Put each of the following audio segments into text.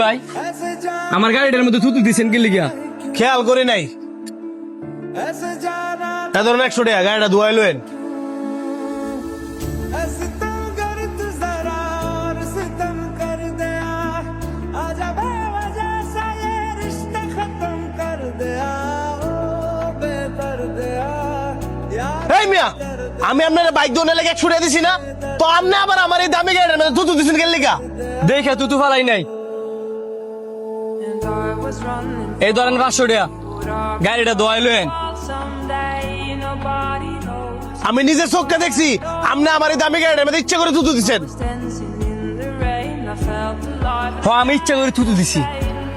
ভাই আমার গাড়িটার মধ্যে থুতু দিছেন কি লিগা? খেয়াল করি নাই। এ ধরুন 100 টাকা গাড়িটা ধুয়াই লইন। এই মিয়া, আমি আপনার বাইক ধোনে লেগে 100 টাকা দিছি না, তো আপনি আবার আমার এই দামি গাড়িটার মধ্যে থুতু দিছেন কেন লিগা? দেখে তুতু ফালাই নাই। এই ধরেন 500 টাকা, গাড়িটা ধোয়াই লইন। আমি নিজের চোখকে দেখছি আপনি আমার এই দামি গাড়িটার মধ্যে ইচ্ছা করে থুতু দিছেন। আমি ইচ্ছা করে থুতু দিছি।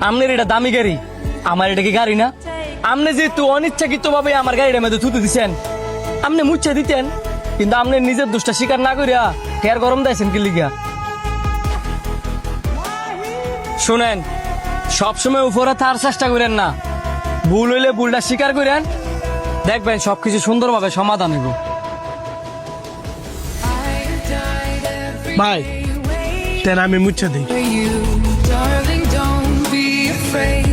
আপনার এটা দামি গাড়ি, আমার এটা কি গাড়ি না? আপনি যেহেতু অনিচ্ছাকৃত ভাবে আমার গাড়িটার মধ্যে থুতু দিছেন, আপনি মুচ্ছা দিতেন, কিন্তু আপনি নিজের দোষটা স্বীকার না করিয়া ফের গরম দিয়েছেন কি লিগা? শুনেন, সবসময় উপরে থাকার চেষ্টা করেন না, ভুল হইলে ভুলটা স্বীকার করেন, দেখবেন সবকিছু সুন্দরভাবে সমাধান হইব। ভাই তেন আমি মুচ্ছা দিই। You, darling, don't be afraid.